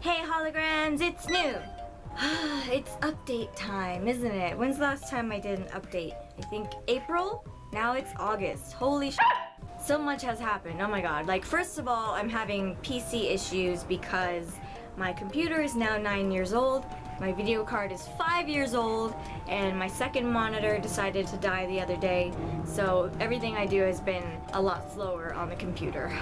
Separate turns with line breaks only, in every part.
Hey holograms, it's new! It's update time, isn't it? When's the last time I did an update? I think April? Now it's August. Holy sh**. So much has happened, oh my god. Like, first of all, I'm having PC issues because my computer is now 9 years old, my video card is 5 years old, and my second monitor decided to die the other day, so everything I do has been a lot slower on the computer.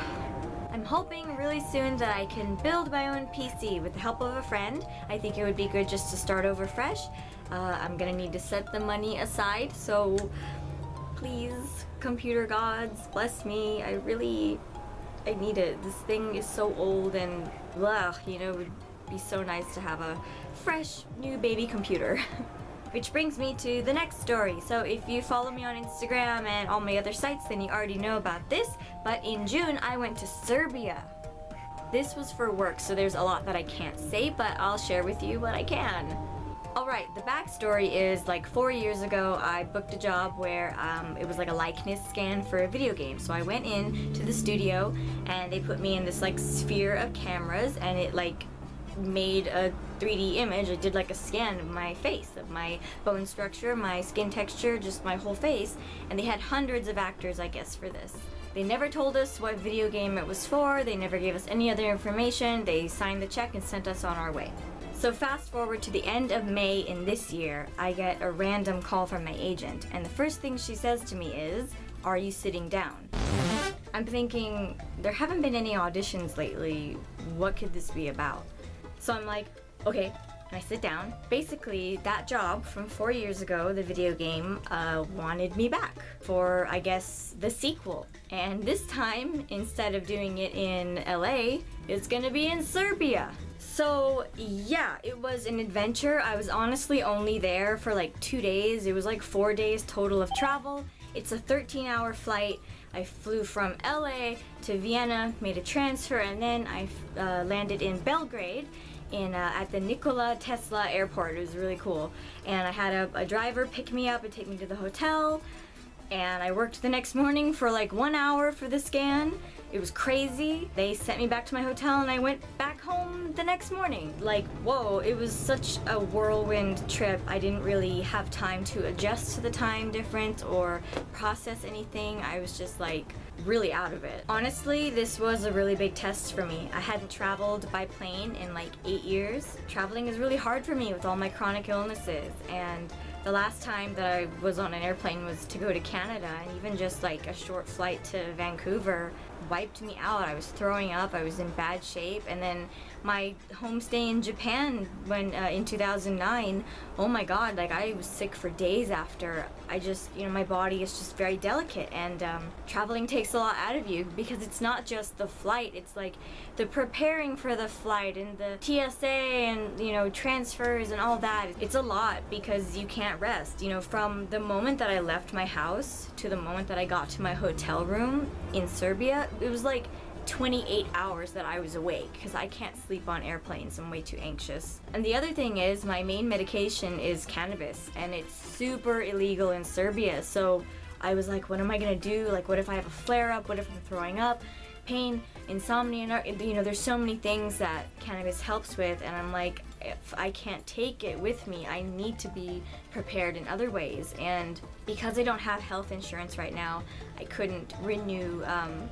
I'm hoping really soon that I can build my own PC with the help of a friend. I think it would be good just to start over fresh. I'm gonna need to set the money aside, so please, computer gods, bless me. I need it. This thing is so old and blah, you know, it would be so nice to have a fresh new baby computer. Which brings me to the next story. So if you follow me on Instagram and all my other sites, then you already know about this. But in June, I went to Serbia. This was for work, so there's a lot that I can't say, but I'll share with you what I can. Alright, the backstory is like 4 years ago, I booked a job where it was like a likeness scan for a video game. So I went in to the studio and they put me in this like sphere of cameras and it like made a 3D image. I did like a scan of my face, of my bone structure, my skin texture, just my whole face, and they had hundreds of actors, I guess, for this. They never told us what video game it was for, they never gave us any other information, they signed the check and sent us on our way. So fast forward to the end of May in this year, I get a random call from my agent, and the first thing she says to me is, "Are you sitting down?" I'm thinking, there haven't been any auditions lately, what could this be about? So I'm like, okay, and I sit down. Basically, that job from 4 years ago, the video game, wanted me back for, I guess, the sequel. And this time, instead of doing it in LA, it's gonna be in Serbia. So yeah, it was an adventure. I was honestly only there for like 2 days. It was like 4 days total of travel. It's a 13-hour flight. I flew from LA to Vienna, made a transfer, and then I landed in Belgrade at the Nikola Tesla airport. It was really cool. And I had a driver pick me up and take me to the hotel. And I worked the next morning for like 1 hour for the scan. It was crazy. They sent me back to my hotel and I went back home the next morning. Like, whoa, it was such a whirlwind trip. I didn't really have time to adjust to the time difference or process anything. I was just like really out of it. Honestly, this was a really big test for me. I hadn't traveled by plane in like 8 years. Traveling is really hard for me with all my chronic illnesses, and the last time that I was on an airplane was to go to Canada, and even just like a short flight to Vancouver wiped me out. I was throwing up, I was in bad shape, and then my homestay in Japan when in 2009, oh my god, like I was sick for days after. I just, you know, my body is just very delicate, and traveling takes a lot out of you because it's not just the flight, it's like the preparing for the flight and the TSA and, you know, transfers and all that. It's a lot because you can't rest. You know, from the moment that I left my house to the moment that I got to my hotel room in Serbia, it was like 28 hours that I was awake because I can't sleep on airplanes. I'm way too anxious. And the other thing is my main medication is cannabis, and it's super illegal in Serbia. So I was like, what am I gonna do? Like, what if I have a flare-up? What if I'm throwing up? Pain, insomnia, you know, there's so many things that cannabis helps with, and I'm like, if I can't take it with me, I need to be prepared in other ways. And because I don't have health insurance right now, I couldn't renew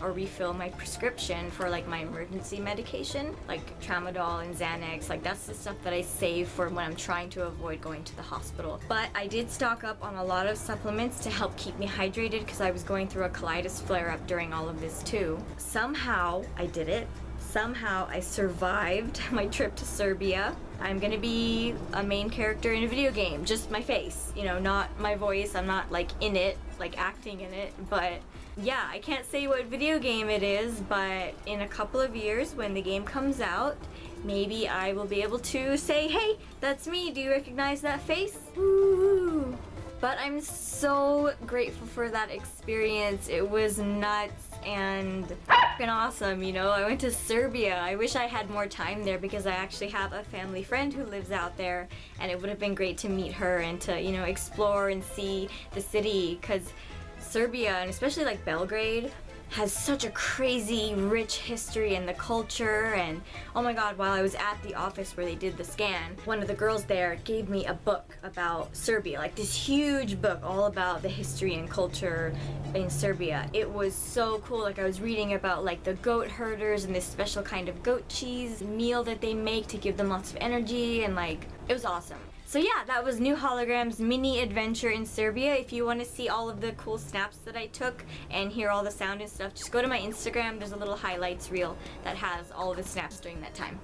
or refill my prescription for like my emergency medication, like Tramadol and Xanax. Like, that's the stuff that I save for when I'm trying to avoid going to the hospital. But I did stock up on a lot of supplements to help keep me hydrated because I was going through a colitis flare-up during all of this too. Somehow I did it. Somehow I survived my trip to Serbia. I'm gonna be a main character in a video game, just my face, you know, not my voice. I'm not like in it, like acting in it, but yeah, I can't say what video game it is, but in a couple of years when the game comes out, maybe I will be able to say, hey, that's me, do you recognize that face? Woo! But I'm so grateful for that experience. It was nuts and f***ing awesome, you know. I went to Serbia. I wish I had more time there because I actually have a family friend who lives out there, and it would have been great to meet her and to, you know, explore and see the city, because Serbia, and especially like Belgrade, has such a crazy, rich history in the culture. And oh my god, while I was at the office where they did the scan, one of the girls there gave me a book about Serbia, like this huge book all about the history and culture in Serbia. It was so cool. Like, I was reading about like the goat herders and this special kind of goat cheese meal that they make to give them lots of energy, and like, it was awesome. So yeah, that was New Hologram's mini adventure in Serbia. If you want to see all of the cool snaps that I took and hear all the sound and stuff, just go to my Instagram. There's a little highlights reel that has all of the snaps during that time.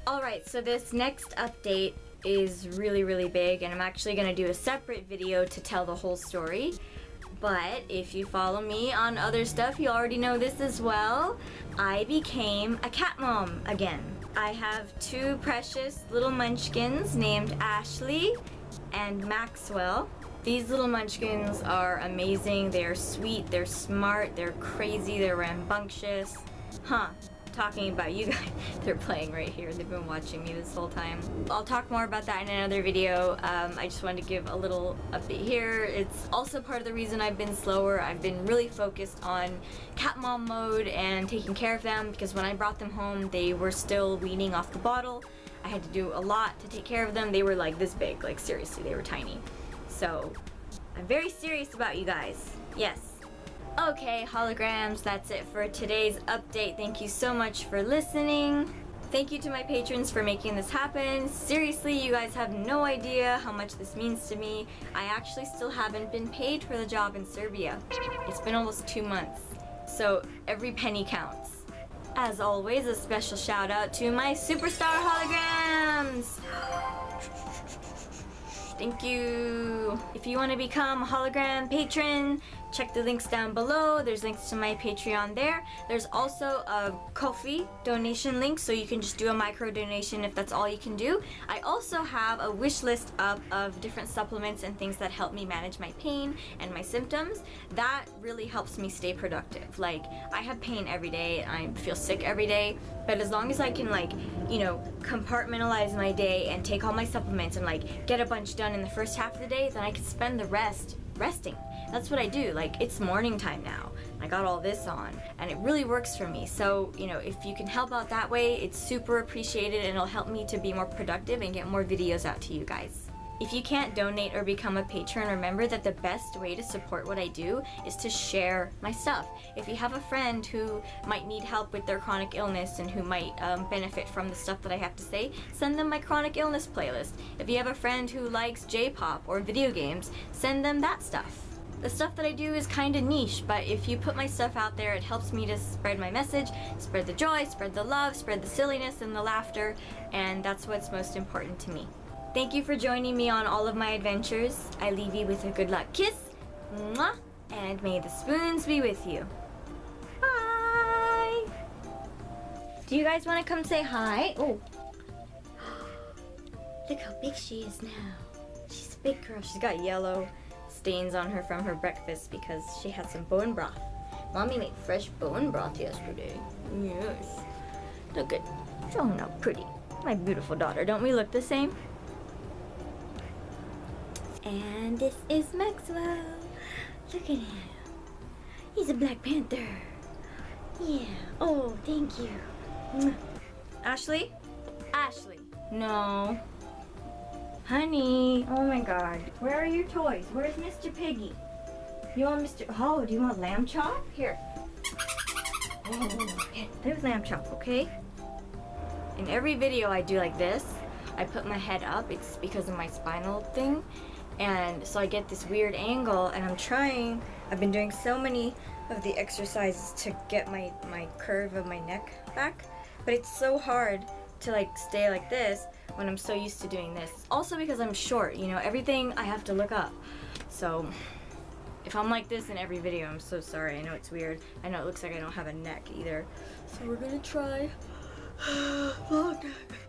Alright, so this next update is really, really big, and I'm actually going to do a separate video to tell the whole story. But if you follow me on other stuff, you already know this as well. I became a cat mom again. I have two precious little munchkins named Ashley and Maxwell. These little munchkins are amazing. They're sweet, they're smart, they're crazy, they're rambunctious. Talking about you guys, they're playing right here. They've been watching me this whole time. I'll talk more about that in another video. I just wanted to give a little update here. It's also part of the reason I've been slower. I've been really focused on cat mom mode and taking care of them, because when I brought them home, they were still weaning off the bottle. I had to do a lot to take care of them. They were like this big, like seriously, they were tiny. So I'm very serious about you guys. Yes. Okay, holograms, that's it for today's update. Thank you so much for listening. Thank you to my patrons for making this happen. Seriously, you guys have no idea how much this means to me. I actually still haven't been paid for the job in Serbia. It's been almost 2 months, so every penny counts. As always, a special shout out to my superstar holograms! Thank you. If you want to become a hologram patron, check the links down below. There's links to my Patreon there. There's also a Ko-fi donation link, so you can just do a micro donation if that's all you can do. I also have a wish list up of different supplements and things that help me manage my pain and my symptoms. That really helps me stay productive. Like, I have pain every day, I feel sick every day, but as long as I can, like, you know, compartmentalize my day and take all my supplements and like get a bunch done in the first half of the day, then I can spend the rest resting. That's what I do. Like, it's morning time now. I got all this on and it really works for me. So, you know, if you can help out that way, it's super appreciated, and it'll help me to be more productive and get more videos out to you guys. If you can't donate or become a patron, remember that the best way to support what I do is to share my stuff. If you have a friend who might need help with their chronic illness and who might benefit from the stuff that I have to say, send them my chronic illness playlist. If you have a friend who likes J-pop or video games, send them that stuff. The stuff that I do is kind of niche, but if you put my stuff out there, it helps me to spread my message, spread the joy, spread the love, spread the silliness and the laughter, and that's what's most important to me. Thank you for joining me on all of my adventures. I leave you with a good luck kiss, mwah, and may the spoons be with you. Bye! Do you guys want to come say hi? Oh, look how big she is now. She's a big girl. She's got yellow stains on her from her breakfast because she had some bone broth. Mommy made fresh bone broth yesterday. Yes. Look at, oh, how pretty. My beautiful daughter. Don't we look the same? And this is Maxwell. Look at him. He's a Black Panther. Yeah. Oh, thank you. Ashley? Ashley. No. Honey. Oh my god. Where are your toys? Where's Mr. Piggy? You want Mr. Oh, do you want lamb chop? Here. Oh, okay. There's lamb chop, okay? In every video I do like this. I put my head up. It's because of my spinal thing. And so I get this weird angle, and I've been doing so many of the exercises to get my curve of my neck back, but it's so hard to like stay like this when I'm so used to doing this. Also because I'm short, you know, everything I have to look up. So if I'm like this in every video, I'm so sorry. I know it's weird. I know it looks like I don't have a neck either. So we're gonna try long neck.